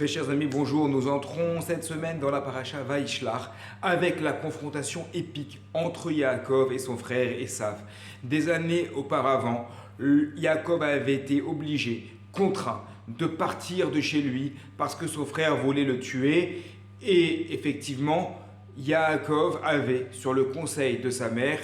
Très chers amis, bonjour. Nous entrons cette semaine dans la paracha Vaishlach avec la confrontation épique entre Yaakov et son frère Esav. Des années auparavant, Yaakov avait été obligé, contraint, de partir de chez lui parce que son frère voulait le tuer. Et effectivement, Yaakov avait, sur le conseil de sa mère,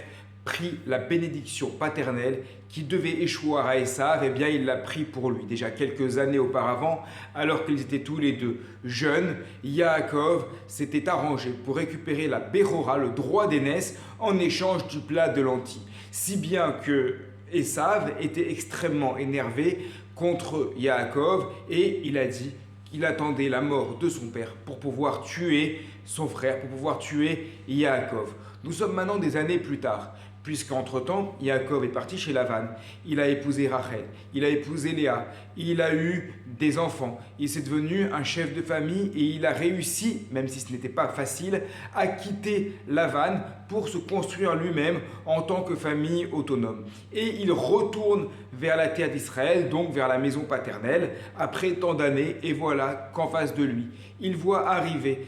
pris la bénédiction paternelle qui devait échouer à Esav, eh bien il l'a pris pour lui. Déjà quelques années auparavant, alors qu'ils étaient tous les deux jeunes, Yaakov s'était arrangé pour récupérer la Bérora, le droit d'aînesse, en échange du plat de lentilles. Si bien que Esav était extrêmement énervé contre Yaakov et il a dit qu'il attendait la mort de son père pour pouvoir tuer son frère, pour pouvoir tuer Yaakov. Nous sommes maintenant des années plus tard, puisqu'entre-temps, Yaakov est parti chez Lavan, il a épousé Rachel, il a épousé Léa, il a eu des enfants, il s'est devenu un chef de famille et il a réussi, même si ce n'était pas facile, à quitter Lavan pour se construire lui-même en tant que famille autonome. Et il retourne vers la terre d'Israël, donc vers la maison paternelle, après tant d'années, et voilà qu'en face de lui, il voit arriver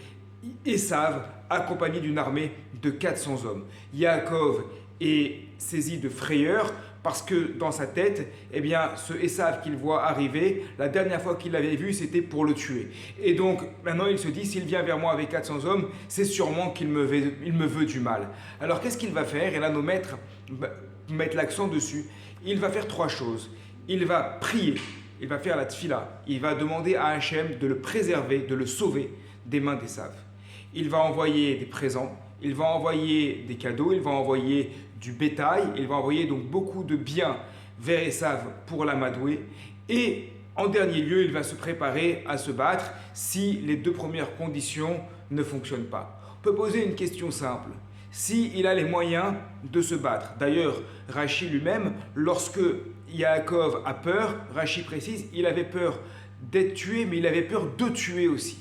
Esav accompagné d'une armée de 400 hommes. Yaakov est saisi de frayeur parce que dans sa tête, eh bien, ce Esav qu'il voit arriver, la dernière fois qu'il l'avait vu, c'était pour le tuer. Et donc maintenant il se dit, s'il vient vers moi avec 400 hommes, c'est sûrement qu'il me veut du mal. Alors qu'est-ce qu'il va faire? Et là nos maîtres mettent l'accent dessus. Il va faire trois choses. Il va prier, il va faire la tfila, il va demander à Hachem de le préserver, de le sauver des mains d'Esav. Il va envoyer des présents, il va envoyer des cadeaux, il va envoyer du bétail, il va envoyer donc beaucoup de biens vers Esav pour l'amadouer. Et en dernier lieu, il va se préparer à se battre si les deux premières conditions ne fonctionnent pas. On peut poser une question simple. S'il a les moyens de se battre, d'ailleurs Rashi lui-même, lorsque Yaakov a peur, Rashi précise, il avait peur d'être tué, mais il avait peur de tuer aussi.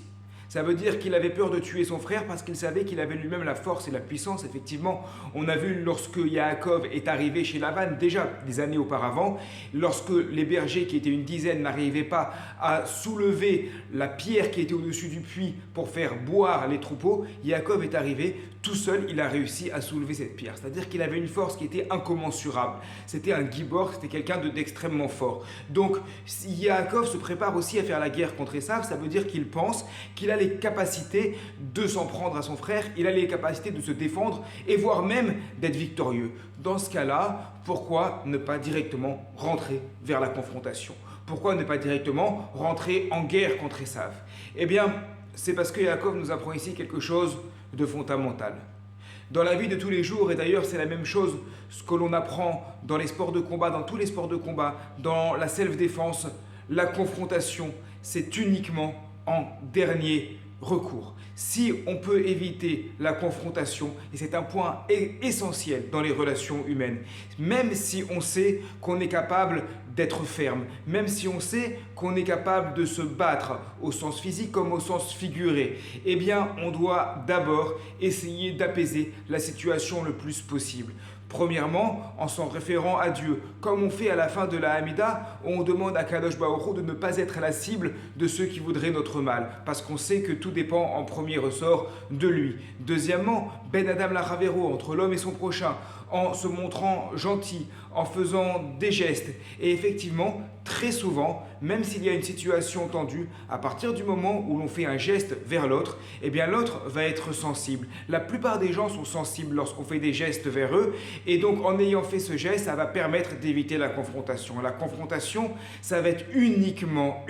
Ça veut dire qu'il avait peur de tuer son frère parce qu'il savait qu'il avait lui-même la force et la puissance. Effectivement, on a vu lorsque Yaakov est arrivé chez Lavan, déjà des années auparavant, lorsque les bergers qui étaient une dizaine n'arrivaient pas à soulever la pierre qui était au-dessus du puits pour faire boire les troupeaux, Yaakov est arrivé tout seul, il a réussi à soulever cette pierre. C'est-à-dire qu'il avait une force qui était incommensurable. C'était un gibor, c'était quelqu'un d'extrêmement fort. Donc, si Yaakov se prépare aussi à faire la guerre contre Esav, ça veut dire qu'il pense qu'il a les capacités de s'en prendre à son frère, il a les capacités de se défendre et voire même d'être victorieux. Dans ce cas-là, pourquoi ne pas directement rentrer vers la confrontation? Pourquoi ne pas directement rentrer en guerre contre Esav? Eh bien, c'est parce que Yaakov nous apprend ici quelque chose de fondamental. Dans la vie de tous les jours, et d'ailleurs c'est la même chose, ce que l'on apprend dans les sports de combat, dans tous les sports de combat, dans la self-défense, la confrontation, c'est uniquement en dernier recours. Si on peut éviter la confrontation, et c'est un point essentiel dans les relations humaines, même si on sait qu'on est capable d'être ferme, même si on sait qu'on est capable de se battre au sens physique comme au sens figuré, eh bien on doit d'abord essayer d'apaiser la situation le plus possible. Premièrement, en s'en référant à Dieu, comme on fait à la fin de la Hamida, où on demande à Kadosh Baruch Hu de ne pas être la cible de ceux qui voudraient notre mal, parce qu'on sait que tout dépend en premier ressort de lui. Deuxièmement, Ben Adam Lachavero, entre l'homme et son prochain, en se montrant gentil, en faisant des gestes. Et effectivement, très souvent, même s'il y a une situation tendue, à partir du moment où l'on fait un geste vers l'autre, eh bien l'autre va être sensible. La plupart des gens sont sensibles lorsqu'on fait des gestes vers eux, et donc en ayant fait ce geste, ça va permettre d'éviter la confrontation. La confrontation, ça va être uniquement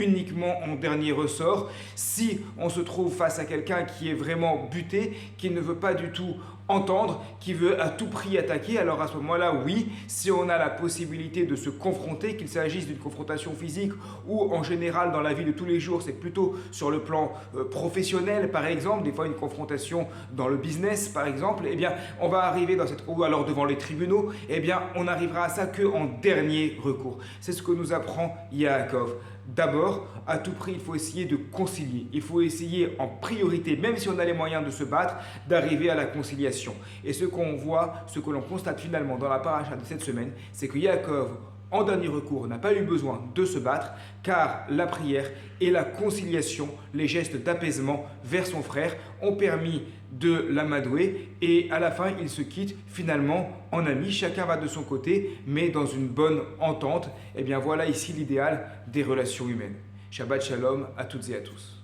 en dernier ressort, si on se trouve face à quelqu'un qui est vraiment buté, qui ne veut pas du tout entendre, qui veut à tout prix attaquer. Alors à ce moment-là, oui, si on a la possibilité de se confronter, qu'il s'agisse d'une confrontation physique ou en général dans la vie de tous les jours, c'est plutôt sur le plan professionnel par exemple, des fois une confrontation dans le business par exemple, eh bien on va arriver dans cette, ou alors devant les tribunaux, eh bien on arrivera à ça qu'en dernier recours. C'est ce que nous apprend Yaakov. D'abord, à tout prix, il faut essayer de concilier. Il faut essayer en priorité, même si on a les moyens de se battre, d'arriver à la conciliation. Et ce qu'on voit, ce que l'on constate finalement dans la paracha de cette semaine, c'est que Yaakov en dernier recours, n'a pas eu besoin de se battre, car la prière et la conciliation, les gestes d'apaisement vers son frère ont permis de l'amadouer et à la fin, ils se quittent finalement en amis. Chacun va de son côté, mais dans une bonne entente. Et bien voilà ici l'idéal des relations humaines. Shabbat Shalom à toutes et à tous.